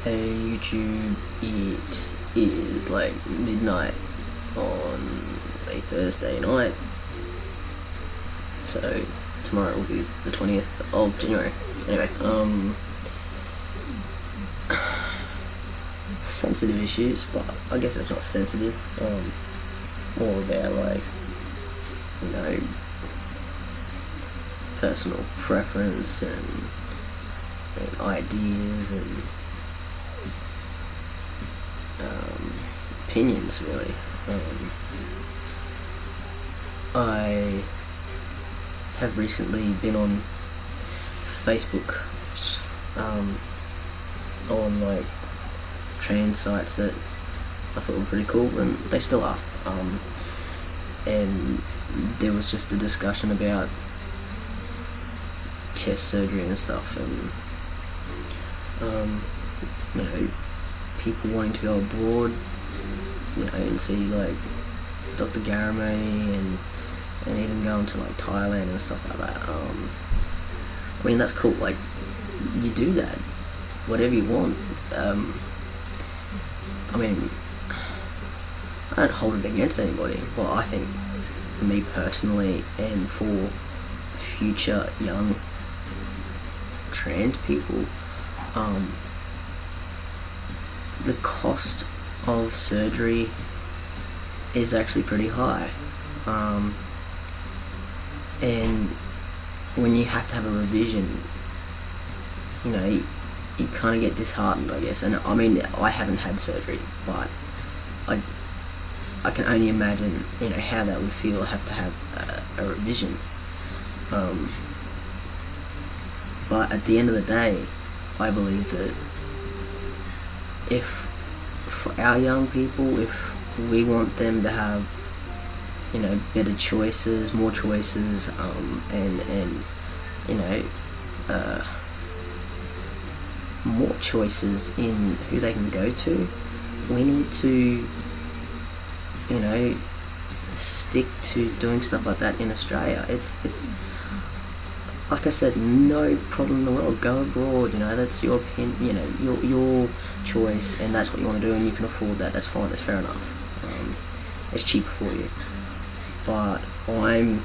Hey YouTube, it is like midnight on a Thursday night, so tomorrow will be the 20th of January. Anyway, sensitive issues, but I guess it's not sensitive, more about like, you know, personal preference and ideas and opinions, really. I have recently been on Facebook, on like trans sites that I thought were pretty cool, and they still are. And there was just a discussion about chest surgery and stuff, and you know, people wanting to go abroad, you know, and see like Dr. Garamay and even going to like Thailand and stuff like that. I mean, that's cool. Like, you do that, whatever you want. I mean, I don't hold it against anybody. Well, I think for me personally, and for future young trans people, the cost of surgery is actually pretty high, and when you have to have a revision, you know, you kind of get disheartened, I guess. And I mean, I haven't had surgery, but I can only imagine, you know, how that would feel, have to have a revision. But at the end of the day, I believe that if, for our young people, if we want them to have, you know, better choices, more choices, and you know, more choices in who they can go to, we need to, you know, stick to doing stuff like that in Australia. It's like I said, no problem in the world. Go abroad, you know, that's your opinion, you know, your choice, and that's what you want to do, and you can afford that. That's fine. That's fair enough. It's cheaper for you. But I'm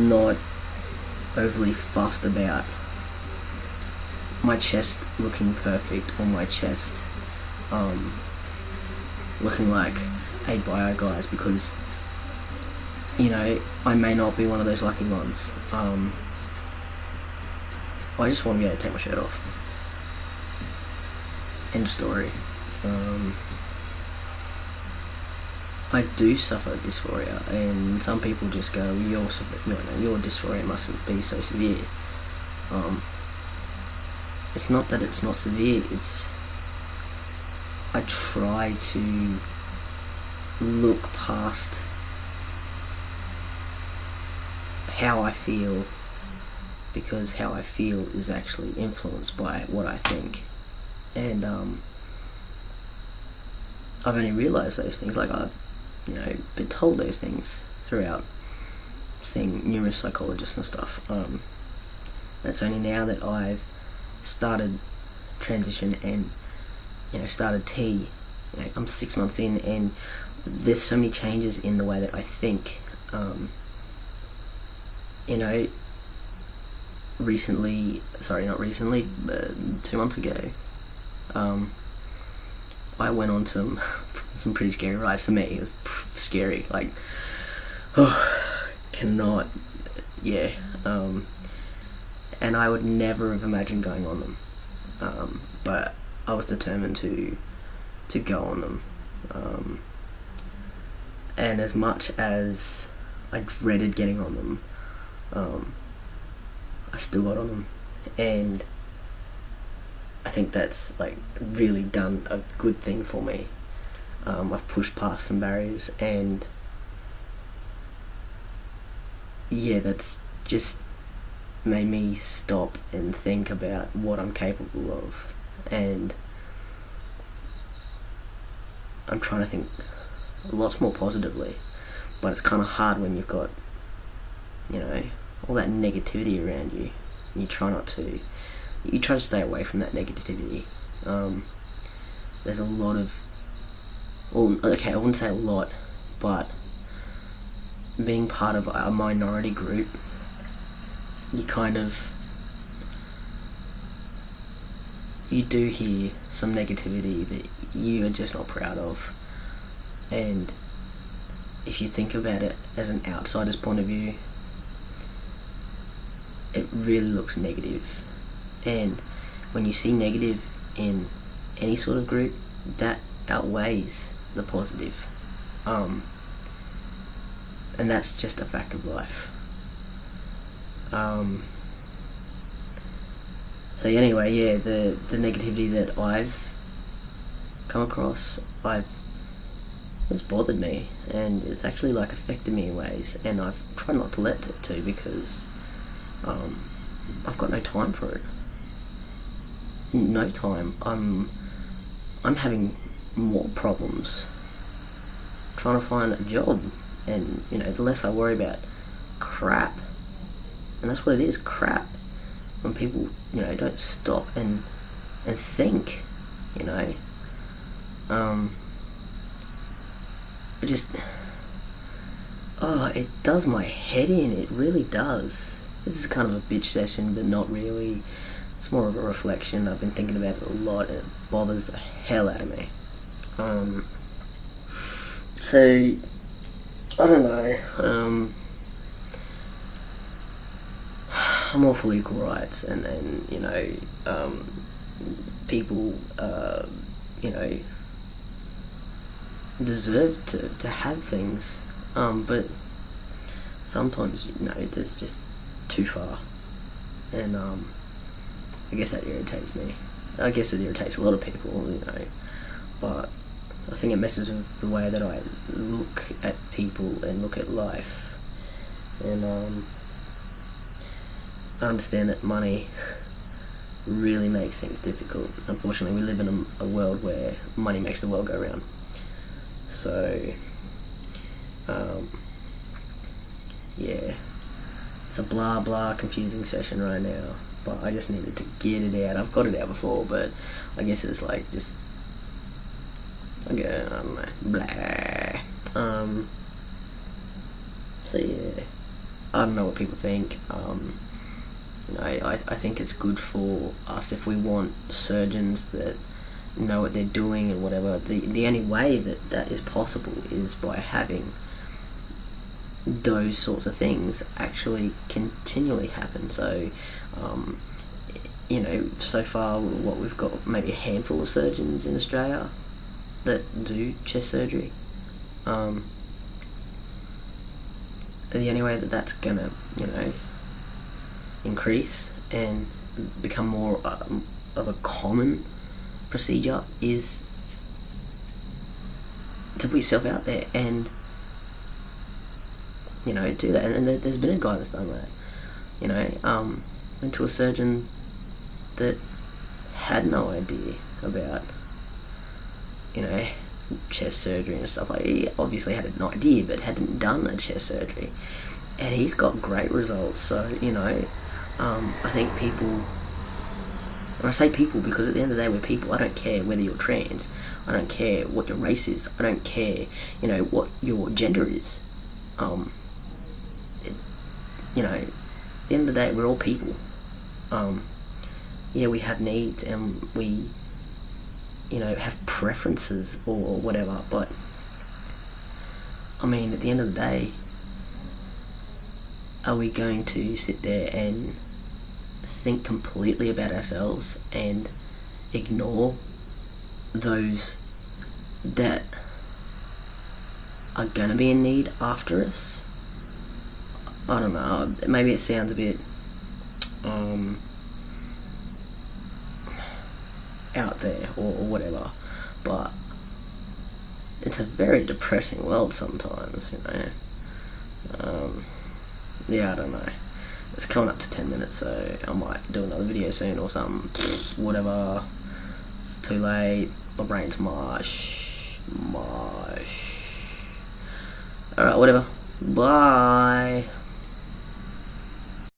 not overly fussed about my chest looking perfect, or my chest looking like a bio guys, because, you know, I may not be one of those lucky ones. I just want to be able to take my shirt off. End of story. I do suffer dysphoria, and some people just go, your dysphoria mustn't be so severe. It's not that it's not severe, it's, I try to look past how I feel, because how I feel is actually influenced by what I think. And I've only realised those things, like I've, you know, been told those things throughout seeing numerous psychologists and stuff. It's only now that I've started transition and, you know, started T. You know, I'm 6 months in, and there's so many changes in the way that I think. You know, not recently, but 2 months ago, I went on some pretty scary rides. For me, it was scary. Like, cannot, yeah. And I would never have imagined going on them, but I was determined to go on them. And as much as I dreaded getting on them, I still got on them, and I think that's like really done a good thing for me. I've pushed past some barriers, and yeah, that's just made me stop and think about what I'm capable of, and I'm trying to think lots more positively. But it's kind of hard when you've got, you know, all that negativity around you. You try to stay away from that negativity, There's a lot of, well, okay, I wouldn't say a lot, but being part of a minority group, you do hear some negativity that you are just not proud of. And if you think about it as an outsider's point of view, it really looks negative. And when you see negative in any sort of group, that outweighs the positive. And that's just a fact of life. So anyway, yeah, the negativity that I've come across, it's bothered me, and it's actually like affected me in ways, and I've tried not to let it to, because I've got no time for it. No time. I'm having more problems trying to find a job, and the less I worry about crap, and that's what it is, crap. When people don't stop and think, it does my head in. It really does. This is kind of a bitch session, but not really. It's more of a reflection. I've been thinking about it a lot, and it bothers the hell out of me. So I don't know. I'm all for equal rights, and people deserve to have things, but sometimes there's just too far, and I guess that irritates me. I guess it irritates a lot of people, but I think it messes with the way that I look at people and look at life, and I understand that money really makes things difficult. Unfortunately, we live in a world where money makes the world go round. So, yeah, it's a blah blah confusing session right now, but I just needed to get it out. I've got it out before, but I guess it's like just, I don't know, blah. So yeah, I don't know what people think. I think it's good for us if we want surgeons that know what they're doing and whatever. The only way that is possible is by having those sorts of things actually continually happen. So, so far what we've got, maybe a handful of surgeons in Australia that do chest surgery. The only way that's gonna, increase and become more of a common procedure is to put yourself out there and do that. And there's been a guy that's done that. Went to a surgeon that had no idea about chest surgery and stuff. Like, he obviously had an idea but hadn't done a chest surgery, and he's got great results. So I think people, and I say people because at the end of the day we're people. I don't care whether you're trans, I don't care what your race is, I don't care what your gender is. At the end of the day we're all people. Yeah, we have needs and we have preferences or whatever, but I mean, at the end of the day, are we going to sit there and think completely about ourselves and ignore those that are gonna be in need after us? I don't know, maybe it sounds a bit out there or whatever, but it's a very depressing world sometimes, yeah, I don't know. It's coming up to 10 minutes, so I might do another video soon or something. Whatever. It's too late. My brain's mush. Alright, whatever. Bye.